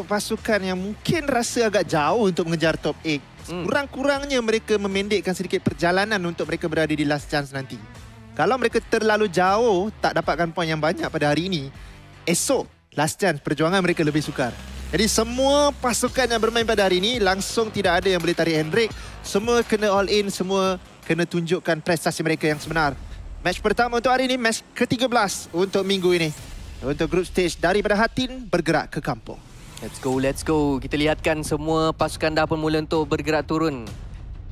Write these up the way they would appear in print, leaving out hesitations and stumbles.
pasukan yang mungkin rasa agak jauh untuk mengejar top 8. Kurang-kurangnya mereka memendekkan sedikit perjalanan untuk mereka berada di last chance nanti. Kalau mereka terlalu jauh, tak dapatkan poin yang banyak pada hari ini, esok last chance perjuangan mereka lebih sukar. Jadi semua pasukan yang bermain pada hari ini langsung tidak ada yang boleh tarik handbrake. Semua kena all in, semua kena tunjukkan prestasi mereka yang sebenar. Match pertama untuk hari ini, match ke-13 untuk minggu ini. Untuk group stage daripada Hatin bergerak ke kampung. Let's go, let's go. Kita lihatkan semua pasukan dah pun mula untuk bergerak turun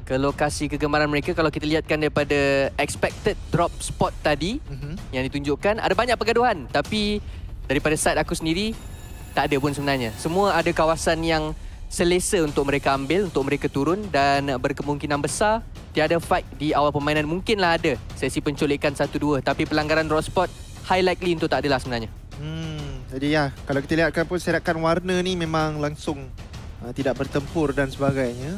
ke lokasi kegemaran mereka. Kalau kita lihatkan daripada expected drop spot tadi yang ditunjukkan, ada banyak pergaduhan. Tapi daripada side aku sendiri, tak ada pun sebenarnya. Semua ada kawasan yang selesa untuk mereka ambil, untuk mereka turun. Dan berkemungkinan besar tiada fight di awal permainan. Mungkinlah ada sesi penculikan 1-2. Tapi pelanggaran drop spot high likely untuk tak adalah sebenarnya. Jadi ya, kalau kita lihatkan pun serakan warna ni memang langsung tidak bertempur dan sebagainya.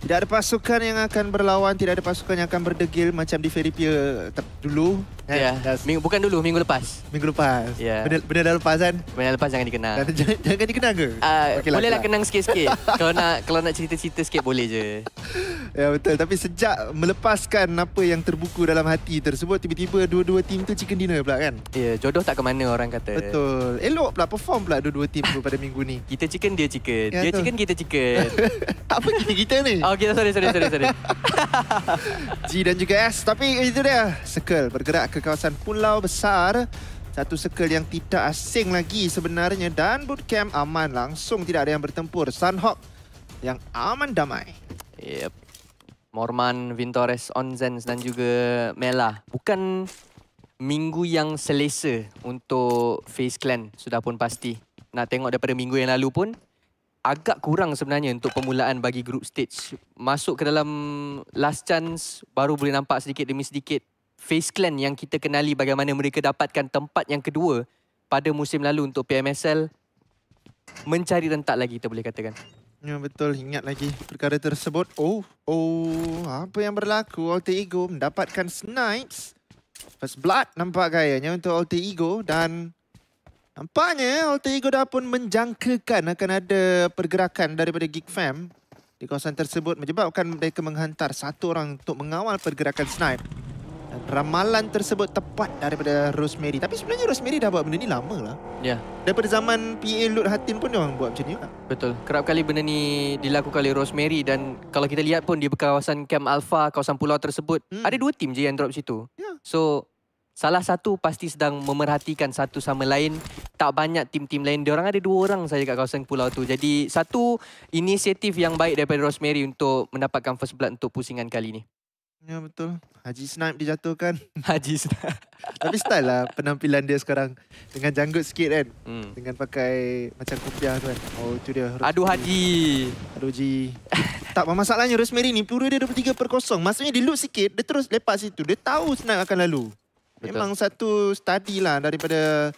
Tidak ada pasukan yang akan berlawan, tidak ada pasukan yang akan berdegil macam di Ferripia dulu. Ya, bukan dulu, minggu lepas. Minggu lepas. Ya. Benda dah lepas kan? Benda lepas jangan dikenang. Jangan dikenang ke? Bolehlah kenang sikit-sikit. Kalau nak cerita-cerita sikit boleh je. Ya betul, tapi sejak melepaskan apa yang terbuku dalam hati tersebut, tiba-tiba dua-dua tim tu chicken dinner pula kan? Ya, jodoh tak ke mana orang kata. Betul. Elok pula perform pula dua-dua tim tu pada minggu ni. Kita chicken, dia chicken. Ya, Dia betul. chicken, kita chicken. Apa kita ni? Oh, kita sorry. G dan juga S. Tapi itu dia, circle bergerak ke kawasan pulau besar. Satu circle yang tidak asing lagi sebenarnya. Dan bootcamp aman, langsung tidak ada yang bertempur. Sunhawk yang aman damai. Yep. Morman, Vintores, Onzens dan juga Mela. Bukan minggu yang selesa untuk FaZe Clan, sudah pun pasti. Nak tengok daripada minggu yang lalu pun, agak kurang sebenarnya untuk permulaan bagi group stage. Masuk ke dalam last chance, baru boleh nampak sedikit demi sedikit FaZe Clan yang kita kenali bagaimana mereka dapatkan tempat yang kedua pada musim lalu untuk PMSL. Mencari rentak lagi, kita boleh katakan. Ya betul, ingat lagi perkara tersebut. Apa yang berlaku? Alter Ego mendapatkan snipes. First blood nampak gayanya untuk Alter Ego. Dan nampaknya Alter Ego dah pun menjangkakan akan ada pergerakan daripada Geek Fam di kawasan tersebut, menyebabkan mereka menghantar satu orang untuk mengawal pergerakan snipe. Dan ramalan tersebut tepat daripada Rosemary. Tapi sebenarnya Rosemary dah buat benda ni lama lah. Ya. Daripada zaman PA Lut Hatin pun dia orang buat macam ni lah. Betul. Kerap kali benda ni dilakukan oleh Rosemary. Dan kalau kita lihat pun di kawasan Camp Alpha, kawasan pulau tersebut, ada 2 tim je yang drop situ. Ya. So, salah satu pasti sedang memerhatikan satu sama lain. Tak banyak tim-tim lain. Diorang ada 2 orang saja kat kawasan pulau tu. Jadi, satu inisiatif yang baik daripada Rosemary untuk mendapatkan first blood untuk pusingan kali ni. Ya betul. Haji Snipe dijatuhkan. Haji. Tapi style lah penampilan dia sekarang. Dengan janggut sikit kan. Hmm. Dengan pakai macam kopiah tu kan. Oh itu dia. Aduh Haji. Aduh Ji. Tak, masalahnya Rosemary ni peluru dia 23/0. Maksudnya dia loot sikit, dia terus lepas situ. Dia tahu Snipe akan lalu. Betul. Memang satu study lah daripada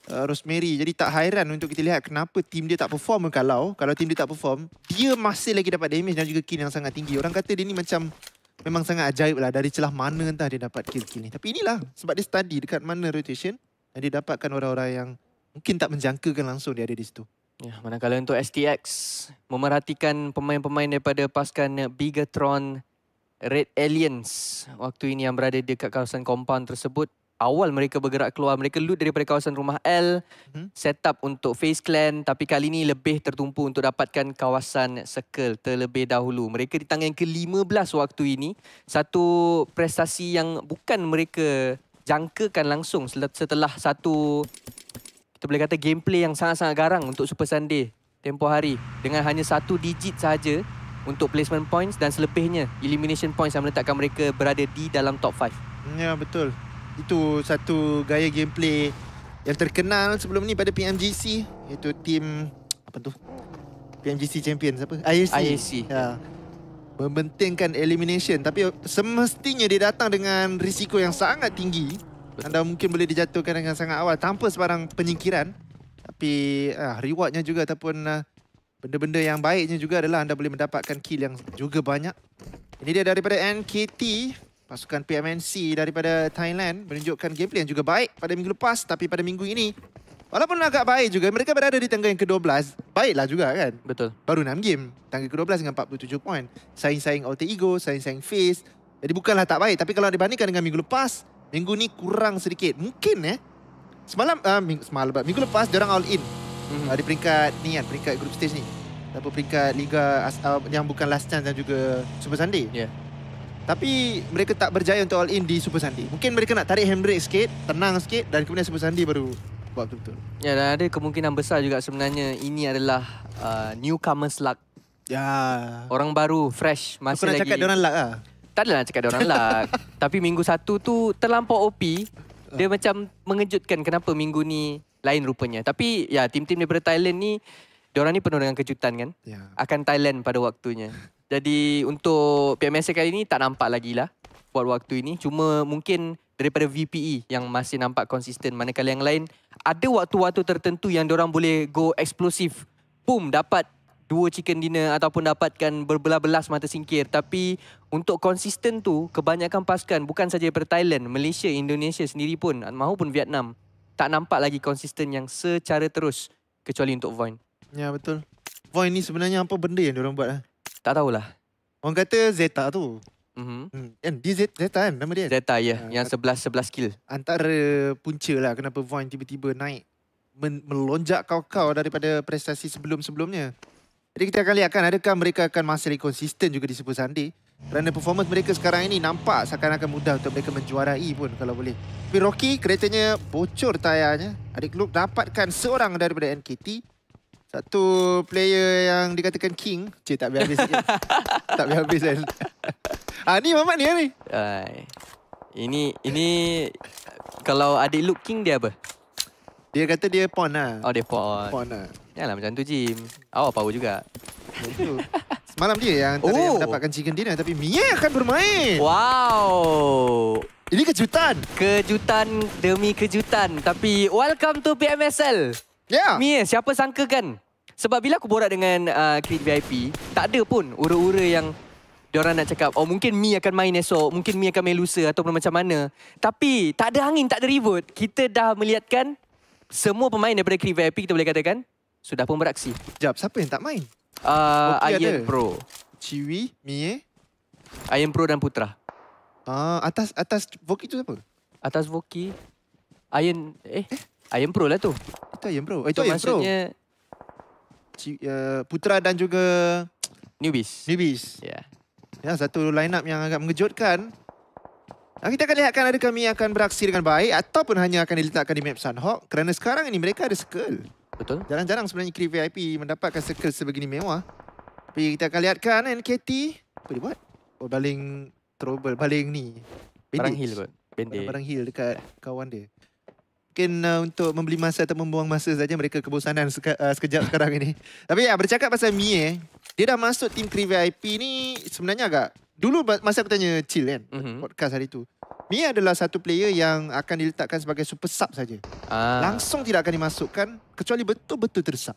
Rosemary. Jadi tak hairan untuk kita lihat kenapa tim dia tak perform. Kalau tim dia tak perform, dia masih lagi dapat damage dan juga kill yang sangat tinggi. Orang kata dia ni macam memang sangat ajaib lah. Dari celah mana entah dia dapat kill ni. Tapi inilah sebab dia study dekat mana rotation. Dan dia dapatkan orang-orang yang mungkin tak menjangkakan langsung dia ada di situ. Ya, manakala untuk STX memerhatikan pemain-pemain daripada pasukan Bigatron Red Aliens waktu ini yang berada dekat kawasan compound tersebut. Awal mereka bergerak keluar, mereka loot daripada kawasan rumah L, set up untuk FaZe Clan, tapi kali ini lebih tertumpu untuk dapatkan kawasan circle terlebih dahulu. Mereka di tangan ke-15 waktu ini, satu prestasi yang bukan mereka jangkakan langsung setelah satu, kita boleh kata gameplay yang sangat-sangat garang untuk Super Sunday tempoh hari. Dengan hanya 1 digit sahaja untuk placement points dan selebihnya elimination points yang meletakkan mereka berada di dalam top 5. Ya betul. Itu satu gaya gameplay yang terkenal sebelum ni pada PMGC, iaitu tim apa tu? PMGC Champions apa? IAC. Ya. Mempentingkan elimination, tapi semestinya dia datang dengan risiko yang sangat tinggi. Betul. Anda mungkin boleh dijatuhkan dengan sangat awal tanpa sebarang penyingkiran. Tapi rewardnya juga ataupun benda-benda yang baiknya juga adalah anda boleh mendapatkan kill yang juga banyak. Ini dia daripada NKT. Pasukan PMNC daripada Thailand menunjukkan gameplay yang juga baik pada minggu lepas. Tapi pada minggu ini, Walaupun agak baik juga, mereka berada di tangga yang ke-12. Baiklah juga kan. Betul. Baru 6 game. Tangga ke-12 dengan 47 poin. Saing-saing Alter Ego, saing-saing Face. Jadi bukanlah tak baik. Tapi kalau dibandingkan dengan minggu lepas, minggu ni kurang sedikit. Mungkin minggu lepas diorang all in. Di peringkat ni kan, peringkat group stage ni. Ataupun peringkat Liga yang bukan last chance dan juga Super Sunday. Ya. Yeah. Tapi mereka tak berjaya untuk all in di Super Sunday. Mungkin mereka nak tarik handbrake sikit, tenang sikit dan kemudian Super Sunday baru buat betul-betul. Ya, dan ada kemungkinan besar juga sebenarnya ini adalah newcomers luck. Ya. Orang baru, fresh, masih aku nak lagi. Cakap diorang luck lah. Tak adalah nak cakap diorang luck. Tapi minggu satu tu terlampau OP. Dia macam mengejutkan kenapa minggu ni lain rupanya. Tapi ya, tim-tim daripada Thailand ni, diorang ni penuh dengan kejutan kan. Ya. Akan Thailand pada waktunya. Jadi untuk PMSL kali ni tak nampak lagi lah buat waktu ini. Cuma mungkin daripada VPE yang masih nampak konsisten. Manakala yang lain ada waktu-waktu tertentu yang diorang boleh go eksplosif. Boom, dapat 2 chicken dinner ataupun dapatkan berbelas-belas mata singkir. Tapi untuk konsisten tu, kebanyakan pasukan bukan saja daripada Thailand, Malaysia, Indonesia sendiri pun mahupun Vietnam tak nampak lagi konsisten yang secara terus kecuali untuk Void. Ya, betul. Void ni sebenarnya apa benda yang diorang buat lah? Tak tahulah. Orang kata Zeta tu. Dia Zeta kan nama dia? Zeta ya, yang 11 skill. Antara punca lah kenapa Void tiba-tiba naik. Melonjak kau-kau daripada prestasi sebelum-sebelumnya. Jadi kita akan lihat kan adakah mereka akan masih lagi konsisten juga di Super Sunday. Kerana performance mereka sekarang ini nampak seakan-akan mudah untuk mereka menjuarai pun kalau boleh. Tapi Rocky keretanya bocor tayarnya. Adik Luke dapatkan seorang daripada NKT. Satu player yang dikatakan king. Cik, tak habis sikit. Tak habis kan. Ni Mamat ni. Ini kalau adik Luke king dia apa? Dia kata dia pawn lah. Oh, dia pawn. Pawn lah. Yalah macam tu Jim. Awak power juga. Itu. Semalam dia yang antara yang mendapatkan chicken dinner. Tapi Mie akan bermain. Wow. Ini kejutan. Kejutan demi kejutan. Tapi welcome to PMSL. Ya. Mie, siapa sangka kan? Sebab bila aku borak dengan Creed VIP, tak ada pun ura-ura yang diorang nak cakap, oh mungkin Mie akan main esok, mungkin Mie akan main lusa ataupun macam mana. Tapi tak ada angin, tak ada ribut. Kita dah melihatkan semua pemain daripada Creed VIP, kita boleh katakan, sudah pun beraksi. Sekejap, siapa yang tak main? Iron Pro. Ciwi, Mie. Iron Pro dan Putra. Atas Voki tu siapa? Atas Voki, Iron Pro lah tu. Itu Iron Pro. Itu Iron Pro. Maksudnya Putra dan juga Newbies. Ya. Ya, satu line up yang agak mengejutkan. Kita akan lihatkan adakah Mie akan beraksi dengan baik ataupun hanya akan diletakkan di map Sunhawk. Kerana sekarang ini mereka ada circle. Betul. Jarang-jarang sebenarnya Creed VIP mendapatkan circle sebegini mewah. Tapi kita akan lihatkan NKT. Apa dia buat? Oh, baling trouble. Baling ni. Barang heal kot. Barang heal dekat kawan dia. Mungkin untuk membeli masa atau membuang masa saja mereka kebosanan sekejap sekarang ini. Tapi ya, bercakap pasal Mie, dia dah masuk tim Creed VIP ni sebenarnya agak... Dulu masa aku tanya Chill kan, podcast hari tu. Mie adalah satu player yang akan diletakkan sebagai super sub saja. Langsung tidak akan dimasukkan kecuali betul-betul terdesak.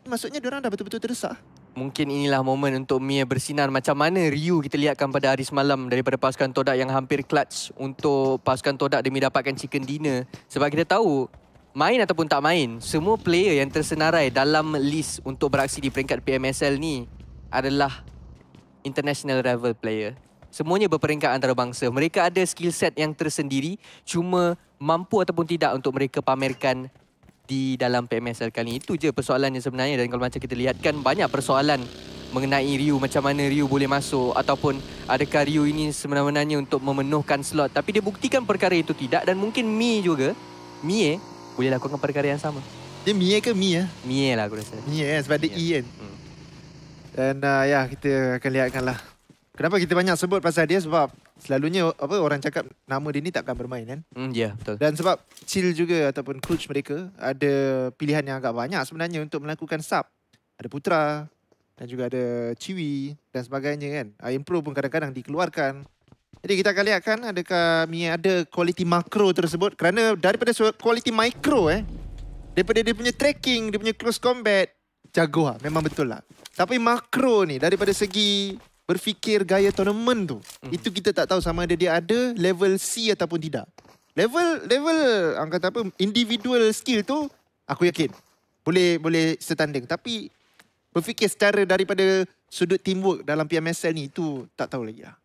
Maksudnya diorang dah betul-betul terdesak. Mungkin inilah momen untuk Mie bersinar macam mana Ryu kita lihatkan pada hari semalam daripada pasukan Todak yang hampir clutch untuk pasukan Todak demi dapatkan chicken dinner. Sebab kita tahu, main ataupun tak main, semua player yang tersenarai dalam list untuk beraksi di peringkat PMSL ni adalah international level player. Semuanya berperingkat antarabangsa. Mereka ada skill set yang tersendiri, cuma mampu ataupun tidak untuk mereka pamerkan di dalam PMSL kali ini. Itu je persoalannya sebenarnya. Dan kalau macam kita lihatkan, banyak persoalan mengenai Ryu. Macam mana Ryu boleh masuk ataupun adakah Ryu ini sebenarnya untuk memenuhkan slot. Tapi dia buktikan perkara itu tidak. Dan mungkin Mie juga, Mie boleh lakukan perkara yang sama. Dia Mie ke Mie? Mie lah aku rasa. Mie kan, sebab dia E kan. Dan ya, kita akan lihatkan lah. Kenapa kita banyak sebut pasal dia? Sebab selalunya orang cakap nama dia ni takkan bermain kan. Ya, betul. Dan sebab Chill juga ataupun coach mereka ada pilihan yang agak banyak sebenarnya untuk melakukan sub. Ada Putra dan juga ada Ciwi dan sebagainya kan. Iron Pro pun kadang-kadang dikeluarkan. Jadi kita akan lihatkan adakah Mie ada quality makro tersebut. Kerana daripada quality micro daripada dia punya tracking, dia punya close combat, jago lah. Memang betul lah. Tapi makro ni daripada segi berfikir gaya tournament tu, itu kita tak tahu sama ada dia ada level C ataupun tidak. Level orang kata apa, individual skill tu Aku yakin boleh setanding. Tapi berfikir secara daripada sudut teamwork dalam PMSL ni, itu tak tahu lagi lah.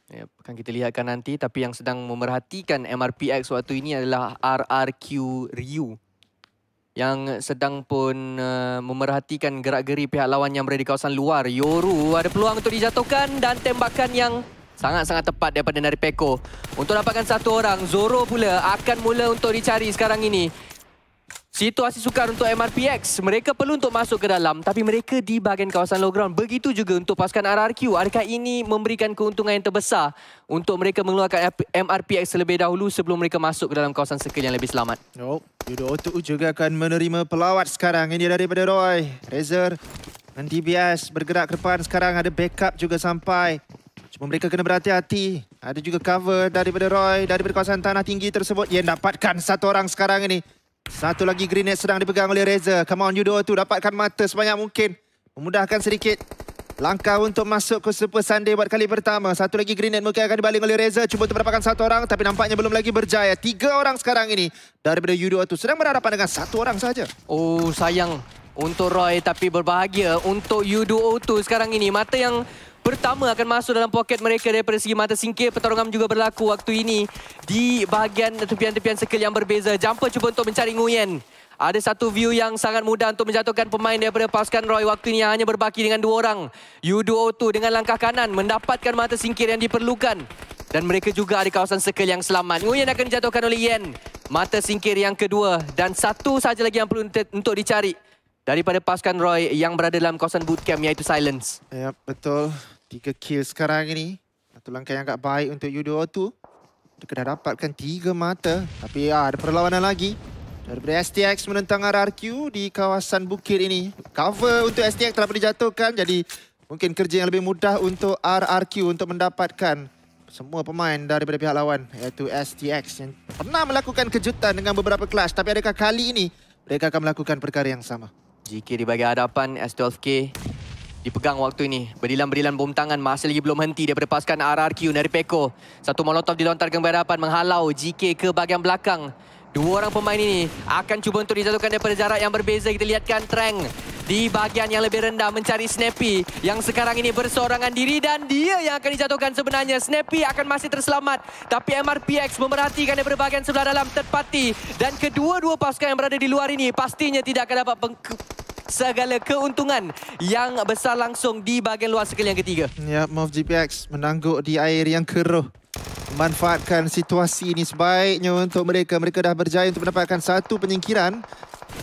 Ya, akan kita lihatkan nanti. Tapi yang sedang memerhatikan MRPX waktu ini adalah RRQ Ryu, yang sedang pun memerhatikan gerak-geri pihak lawan yang berada di kawasan luar. Yoru ada peluang untuk dijatuhkan dan tembakan yang sangat-sangat tepat daripada Naripeko. Untuk dapatkan satu orang, Zoro pula akan mula untuk dicari sekarang ini. Situasi sukar untuk MRPX. Mereka perlu untuk masuk ke dalam, tapi mereka di bahagian kawasan low ground. Begitu juga untuk pasukan RRQ. Adakah ini memberikan keuntungan yang terbesar untuk mereka mengeluarkan MRPX terlebih dahulu sebelum mereka masuk ke dalam kawasan circle yang lebih selamat? No, Yudo Otu juga akan menerima pelawat sekarang. Ini daripada Roy. Razor dan DBS bergerak ke depan sekarang. Ada backup juga sampai. Cuma mereka kena berhati-hati. Ada juga cover daripada Roy. Daripada kawasan tanah tinggi tersebut. Ia dapatkan satu orang sekarang ini. Satu lagi grenade sedang dipegang oleh Razor. Come on Yudo Otu, dapatkan mata sebanyak mungkin. Memudahkan sedikit langkah untuk masuk ke Super Sunday buat kali pertama. Satu lagi grenade mungkin akan dibaling oleh Razor. Cuba untuk mendapatkan satu orang, tapi nampaknya belum lagi berjaya. 3 orang sekarang ini daripada Yudo Otu. Sedang berhadapan dengan satu orang saja. Oh, sayang untuk Roy, tapi berbahagia untuk Yudo Otu sekarang ini. Mata yang pertama akan masuk dalam poket mereka daripada segi mata singkir. Pertarungan juga berlaku waktu ini di bahagian tepian-tepian circle yang berbeza. Jumper cuba untuk mencari Nguyen. Ada satu view yang sangat mudah untuk menjatuhkan pemain daripada pasukan Roy. Waktu ini hanya berbaki dengan 2 orang. Yudo Otu dengan langkah kanan mendapatkan mata singkir yang diperlukan. Dan mereka juga ada kawasan circle yang selamat. Nguyen akan dijatuhkan oleh Yen. Mata singkir yang kedua. Dan satu saja lagi yang perlu untuk dicari daripada pasukan Roy yang berada dalam kawasan bootcamp, iaitu Silence. Ya, betul. 3 kill sekarang ini. Satu langkah yang agak baik untuk Yudo Otu. Dia kena dapatkan 3 mata. Tapi ada perlawanan lagi. Daripada STX menentang RRQ di kawasan bukit ini. Cover untuk STX telah dijatuhkan. Jadi mungkin kerja yang lebih mudah untuk RRQ untuk mendapatkan semua pemain daripada pihak lawan. Iaitu STX yang pernah melakukan kejutan dengan beberapa clash. Tapi adakah kali ini mereka akan melakukan perkara yang sama? GK di bahagian hadapan, S12K dipegang waktu ini. Berdilan-berdilan bom tangan masih lagi belum henti daripada pasukan RRQ dari Peko. Satu molotov dilontarkan ke hadapan menghalau GK ke bahagian belakang. 2 orang pemain ini akan cuba untuk dijatuhkan daripada jarak yang berbeza. Kita lihatkan Trang di bahagian yang lebih rendah mencari Snappy yang sekarang ini berseorangan diri dan dia yang akan dijatuhkan sebenarnya. Snappy akan masih terselamat, tapi MRPX memerhatikan daripada bahagian sebelah dalam third party, dan kedua-dua pasukan yang berada di luar ini pastinya tidak akan dapat segala keuntungan yang besar langsung di bahagian luar circle yang ketiga. Ya, Move GPX menangguk di air yang keruh. Memanfaatkan situasi ini sebaiknya untuk mereka. Mereka dah berjaya untuk mendapatkan satu penyingkiran.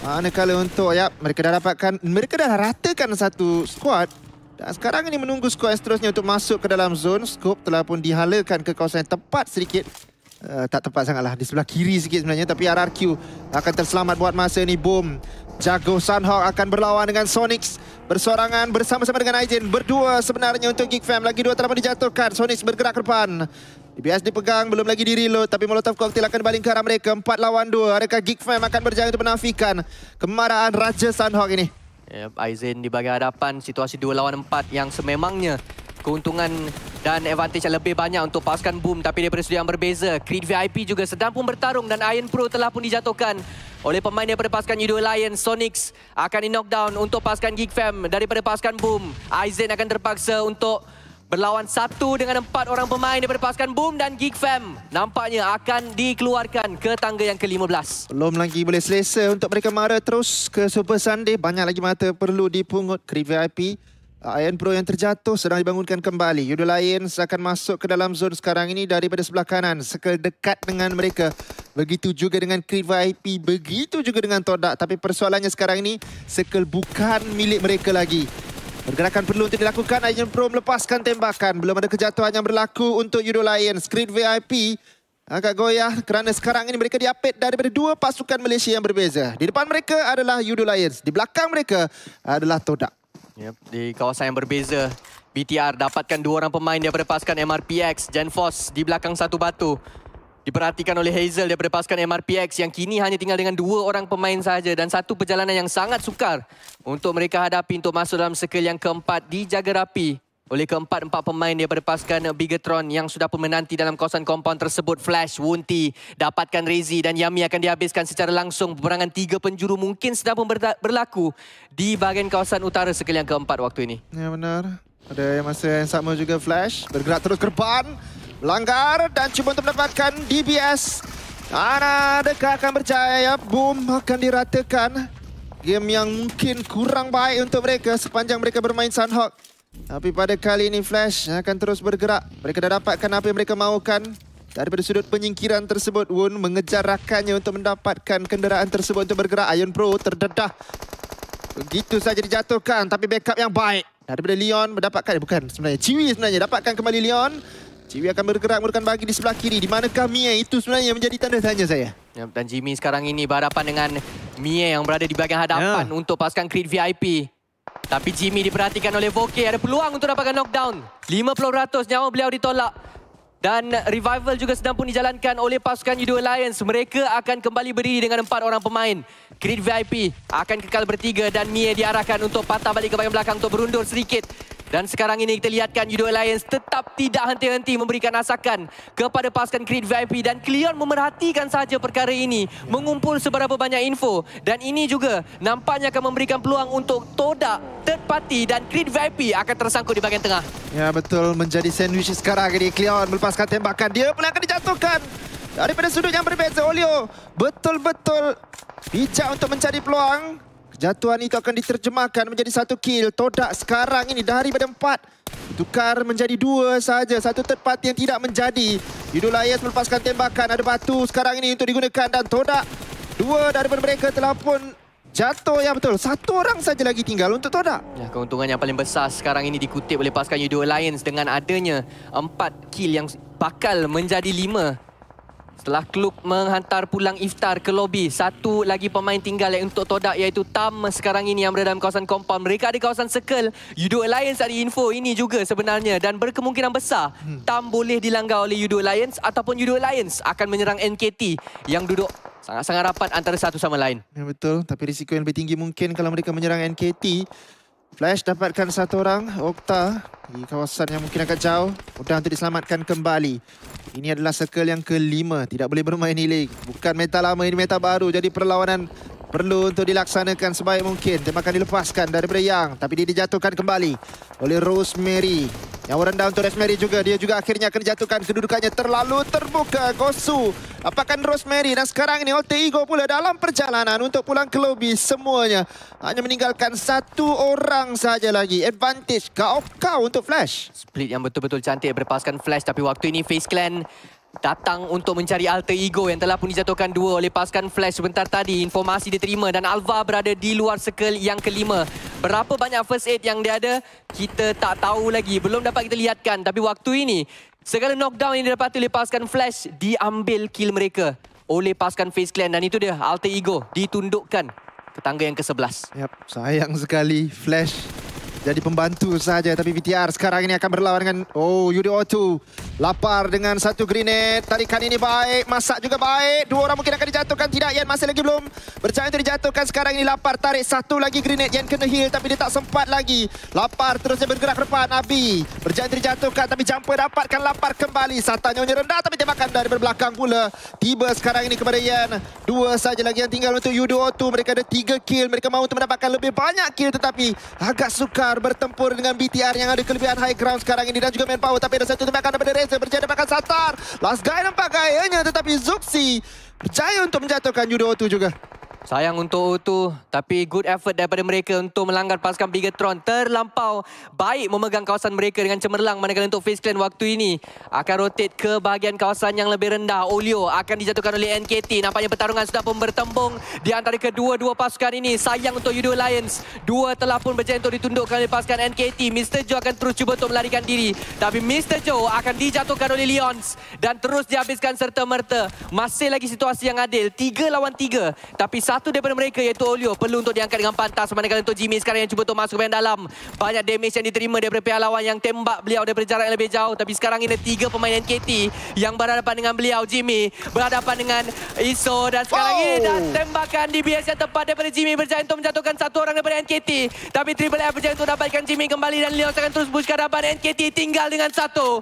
Manakala untuk, mereka dah ratakan satu squad. Dan sekarang ini menunggu squad yang seterusnya untuk masuk ke dalam zone. Scope telah pun dihalakan ke kawasan yang tepat sedikit. Tak tepat sangatlah, di sebelah kiri sikit sebenarnya. Tapi RRQ akan terselamat buat masa ini. Boom. Jago Sunhawk akan berlawan dengan Sonics. Bersorangan bersama-sama dengan Aizen. Berdua sebenarnya untuk Geek Fam. Lagi 2 telah pun dijatuhkan. Sonics bergerak ke depan. DBS dipegang, belum lagi di reload. Tapi Molotov Cocktail akan baling ke arah mereka. 4 lawan 2. Adakah Geek Fam akan berjaya untuk menafikan kemarahan Raja Sunhawk ini? Yep, Aizen di bahagian hadapan. Situasi 2 lawan 4 yang sememangnya keuntungan dan advantage yang lebih banyak untuk pasukan Boom. Tapi daripada sudut yang berbeza, Creed VIP juga sedang pun bertarung dan Iron Pro telah pun dijatuhkan oleh pemain daripada pasukan Yudo Alliance. Sonics akan di-knockdown untuk pasukan Geek Fam daripada pasukan Boom. Aizen akan terpaksa untuk berlawan 1 dengan 4 orang pemain daripada pasukan Boom, dan Geek Fam nampaknya akan dikeluarkan ke tangga yang ke-15. Belum lagi boleh selesa untuk mereka mara terus ke Super Sunday. Banyak lagi mata perlu dipungut. Creed VIP, Iron Pro yang terjatuh sedang dibangunkan kembali. Yudo Alliance akan masuk ke dalam zone sekarang ini daripada sebelah kanan. Circle dekat dengan mereka. Begitu juga dengan Creed VIP. Begitu juga dengan Todak. Tapi persoalannya sekarang ini, circle bukan milik mereka lagi. Pergerakan perlu untuk dilakukan. Iron Pro melepaskan tembakan. Belum ada kejatuhan yang berlaku untuk Yudo Alliance. Creed VIP agak goyah kerana sekarang ini mereka diapit daripada 2 pasukan Malaysia yang berbeza. Di depan mereka adalah Yudo Alliance. Di belakang mereka adalah Todak. Yep, di kawasan yang berbeza, BTR dapatkan 2 orang pemain daripada pasukan MRPX. Jan Force di belakang satu batu diperhatikan oleh Hazel daripada pasukan MRPX yang kini hanya tinggal dengan 2 orang pemain sahaja, dan satu perjalanan yang sangat sukar untuk mereka hadapi untuk masuk dalam circle yang keempat. Dijaga rapi oleh keempat-empat pemain daripada pasukan Bigatron yang sudah pun menanti dalam kawasan kompaun tersebut. Flash, Wunti dapatkan Rezi dan Yami akan dihabiskan secara langsung. Peperangan 3 penjuru mungkin sedang pun berlaku di bahagian kawasan utara sekali yang keempat waktu ini. Ya benar. Pada masa yang sama juga Flash bergerak terus ke depan. Melanggar dan cuba untuk mendapatkan DBS. Adakah akan berjaya? Boom akan diratakan. Game yang mungkin kurang baik untuk mereka sepanjang mereka bermain Sunhawk. Tapi pada kali ini Flash akan terus bergerak. Mereka dah dapatkan apa yang mereka mahukan. Daripada sudut penyingkiran tersebut, Wun mengejar rakannya untuk mendapatkan kenderaan tersebut untuk bergerak. Iron Pro terdedah. Begitu saja dijatuhkan, tapi backup yang baik. Daripada Leon mendapatkan, bukan sebenarnya, Ciwi sebenarnya dapatkan kembali Leon. Ciwi akan bergerak menggunakan bagi di sebelah kiri. Di manakah Mie? Itu sebenarnya menjadi tanda tanya saya. Ya, dan Jimmy sekarang ini berhadapan dengan Mie yang berada di bahagian hadapan untuk pasukan Creed VIP. Tapi Jimmy diperhatikan oleh Voke. Ada peluang untuk dapatkan knockdown. 50% nyawa beliau ditolak. Dan revival juga sedang pun dijalankan oleh pasukan Yudo Alliance. Mereka akan kembali berdiri dengan 4 orang pemain. Creed VIP akan kekal bertiga dan Mie diarahkan untuk patah balik ke bahagian belakang untuk berundur sedikit. Dan sekarang ini kita lihatkan Yudo Alliance tetap tidak henti-henti memberikan asakan kepada pasukan Creed VIP. Dan Cleon memerhatikan sahaja perkara ini. Mengumpul seberapa banyak info. Dan ini juga nampaknya akan memberikan peluang untuk Todak, third party dan Creed VIP akan tersangkut di bahagian tengah. Ya betul, menjadi sandwich sekarang ini. Cleon melepaskan tembakan. Dia pula akan dijatuhkan. Daripada sudut yang berbeza, Olio betul-betul bijak untuk mencari peluang. Kejatuhan itu akan diterjemahkan menjadi 1 kill. Todak sekarang ini daripada 4 tukar menjadi 2 saja. 1 third party yang tidak menjadi. Yudo Alliance melepaskan tembakan. Ada batu sekarang ini untuk digunakan. Dan Todak, 2 daripada mereka telah pun jatuh. Ya betul, 1 orang saja lagi tinggal untuk Todak. Ya, keuntungan yang paling besar sekarang ini dikutip oleh pasukan Yudo Alliance dengan adanya 4 kill yang bakal menjadi 5. Setelah klub menghantar pulang Iftar ke lobi, 1 lagi pemain tinggal untuk Todak iaitu Tam sekarang ini yang berada dalam kawasan compound. Mereka ada kawasan circle. Yudo Alliance ada info ini juga sebenarnya dan berkemungkinan besar Tam boleh dilanggar oleh Yudo Alliance ataupun Yudo Alliance akan menyerang NKT yang duduk sangat-sangat rapat antara satu sama lain. Ya betul, tapi risiko yang lebih tinggi mungkin kalau mereka menyerang NKT. Flash dapatkan 1 orang, Okta di kawasan yang mungkin agak jauh. Mudah untuk diselamatkan kembali. Ini adalah circle yang ke-5. Tidak boleh bermain healing. Bukan meta lama, ini meta baru. Jadi perlawanan perlu untuk dilaksanakan sebaik mungkin. Tembakan dilepaskan daripada Yang. Tapi dia dijatuhkan kembali oleh Rosemary. Yang rendah untuk Rosemary juga. Dia juga akhirnya akan dijatuhkan. Kedudukannya terlalu terbuka. Gosu dapatkan Rosemary. Dan sekarang ini Alter Ego pula dalam perjalanan untuk pulang ke lobi. Semuanya hanya meninggalkan 1 orang saja lagi. Advantage kau untuk Flash. Split yang betul-betul cantik berpaskan Flash. Tapi waktu ini FaZe Clan datang untuk mencari Alter Ego yang telah pun dijatuhkan 2 oleh pasukan Flash sebentar tadi. Informasi diterima dan Alva berada di luar circle yang ke-5. Berapa banyak first aid yang dia ada, kita tak tahu lagi. Belum dapat kita lihatkan. Tapi waktu ini, segala knockdown yang didapati oleh pasukan Flash diambil kill mereka oleh pasukan FaZe Clan. Dan itu dia, Alter Ego ditundukkan ke tangga yang ke-11. Yap, sayang sekali Flash jadi pembantu saja. Tapi BTR sekarang ini akan berlawan dengan Yudo O2. Lapar dengan 1 grenade. Tarikan ini baik. Masak juga baik. 2 orang mungkin akan dijatuhkan. Tidak, Yan masih lagi belum berjaya untuk dijatuhkan. Sekarang ini Lapar tarik 1 lagi grenade. Yan kena heal tapi dia tak sempat lagi. Lapar terusnya bergerak ke depan. Abi berjaya untuk dijatuhkan tapi jumper dapatkan Lapar kembali. Satanya rendah tapi tembakan dari belakang pula. Tiba sekarang ini kepada Yan. 2 saja lagi yang tinggal untuk Yudo O2. Mereka ada 3 kill. Mereka mahu untuk mendapatkan lebih banyak kill tetapi agak sukar bertempur dengan BTR yang ada kelebihan high ground sekarang ini dan juga manpower. Tapi ada 1 tembakan daripada Reza berjaya dapatkan Satar. Last guy nampak gayanya tetapi Zuxi berjaya untuk menjatuhkan Yudo O2 juga. Sayang untuk O2, tapi good effort daripada mereka untuk melanggar pasukan Bigatron. Terlampau baik memegang kawasan mereka dengan cemerlang. Manakala untuk FaZe Clan waktu ini akan rotate ke bahagian kawasan yang lebih rendah. Olio akan dijatuhkan oleh NKT. Nampaknya pertarungan sudah pun bertembung di antara kedua-dua pasukan ini. Sayang untuk Yudo Alliance. 2 telah pun berjaya untuk ditundukkan oleh pasukan NKT. Mr. Joe akan terus cuba untuk melarikan diri. Tapi Mr. Joe akan dijatuhkan oleh Leons. Dan terus dihabiskan serta-merta. Masih lagi situasi yang adil. 3 lawan 3. Tapi satu daripada mereka iaitu Olio perlu untuk diangkat dengan pantas. Manakala untuk Jimmy sekarang yang cuba untuk masuk ke bahagian dalam. Banyak damage yang diterima daripada pihak lawan yang tembak beliau daripada jarak yang lebih jauh. Tapi sekarang ini 3 pemain NKT yang berhadapan dengan beliau. Jimmy berhadapan dengan Iso dan sekarang ini dah tembakan DBS yang tepat daripada Jimmy berjaya untuk menjatuhkan satu orang daripada NKT. Tapi Triple F berjaya untuk dapatkan Jimmy kembali dan Leos akan terus push ke hadapan NKT tinggal dengan satu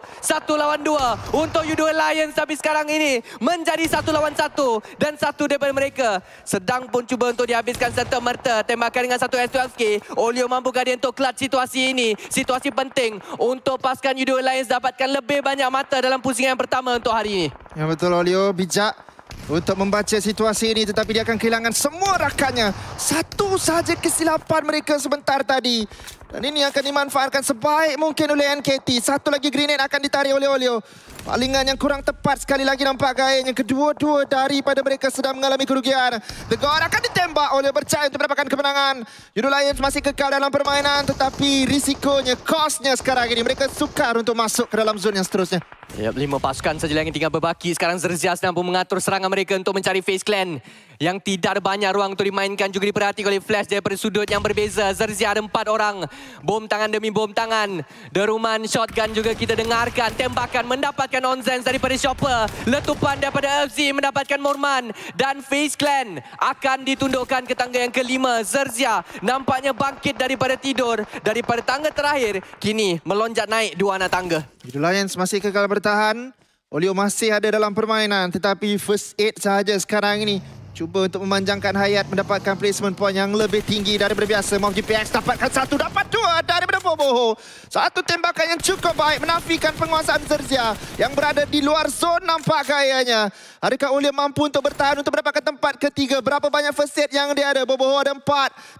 lawan 2 untuk U2 Alliance. Tapi sekarang ini menjadi 1 lawan 1 dan satu daripada mereka sedang pun cuba untuk dihabiskan serta-merta. Tembakan dengan satu S12K. Olio mampukah dia untuk clutch situasi ini? Situasi penting untuk pasukan U2 Alliance dapatkan lebih banyak mata dalam pusingan yang pertama untuk hari ini. Ya betul, Olio bijak untuk membaca situasi ini, tetapi dia akan kehilangan semua rakannya. Satu saja kesilapan mereka sebentar tadi. Dan ini akan dimanfaatkan sebaik mungkin oleh NKT. Satu lagi grenade akan ditarik oleh Olio. Palingan yang kurang tepat sekali lagi nampak gayanya. Kedua-dua daripada mereka sedang mengalami kerugian. The God akan ditembak. Olio berjaya untuk mendapatkan kemenangan. U2 Alliance masih kekal dalam permainan, tetapi risikonya, costnya sekarang ini mereka sukar untuk masuk ke dalam zon yang seterusnya. Yap, 5 pasukan saja yang tinggal berbaki. Sekarang Zerzia sedang pun mengatur serangan mereka untuk mencari FaZe Clan yang tidak ada banyak ruang untuk dimainkan. Juga diperhatikan oleh Flash daripada sudut yang berbeza. Zerzia ada 4 orang. Bom tangan demi bom tangan. Deruman shotgun juga kita dengarkan. Tembakan mendapatkan Onzens daripada Chopper. Letupan daripada FZ mendapatkan Morman. Dan FaZe Clan akan ditundukkan ke tangga yang kelima. Zerzia nampaknya bangkit daripada tidur. Daripada tangga terakhir, kini melonjak naik 2 anak tangga. U2 Alliance masih kekal bertahan. Olio masih ada dalam permainan, tetapi first aid sahaja sekarang ini. Cuba untuk memanjangkan hayat, mendapatkan placement point yang lebih tinggi daripada biasa. Mau GPX dapatkan 1, dapat 2 daripada Boboho. Satu tembakan yang cukup baik menafikan penguasaan Zerzia yang berada di luar zon nampak gayanya. Adakah Olio mampu untuk bertahan untuk mendapatkan tempat ketiga? Berapa banyak first aid yang dia ada? Boboho ada 4.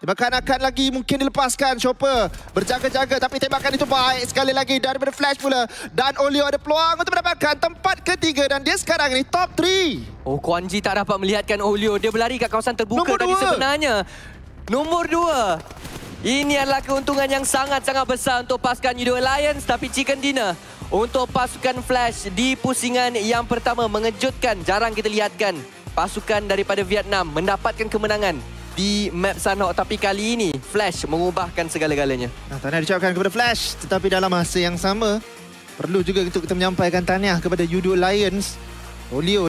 Tembakan akan lagi mungkin dilepaskan. Chopper berjaga-jaga, tapi tembakan itu baik sekali lagi daripada Flash pula. Dan Olio ada peluang untuk mendapatkan tempat ketiga dan dia sekarang ini top 3. Oh, Quan Ji tak dapat melihatkan Olio. Dia berlari kat kawasan terbuka tadi sebenarnya. Nombor 2. Ini adalah keuntungan yang sangat-sangat besar untuk pasukan U2 Alliance. Tapi Chicken Dinner untuk pasukan Flash di pusingan yang pertama mengejutkan. Jarang kita lihatkan pasukan daripada Vietnam mendapatkan kemenangan di map Sanhok. Tapi kali ini Flash mengubahkan segala-galanya. Tahniah diucapkan kepada Flash. Tetapi dalam masa yang sama, perlu juga untuk kita menyampaikan tahniah kepada U2 Alliance. Olio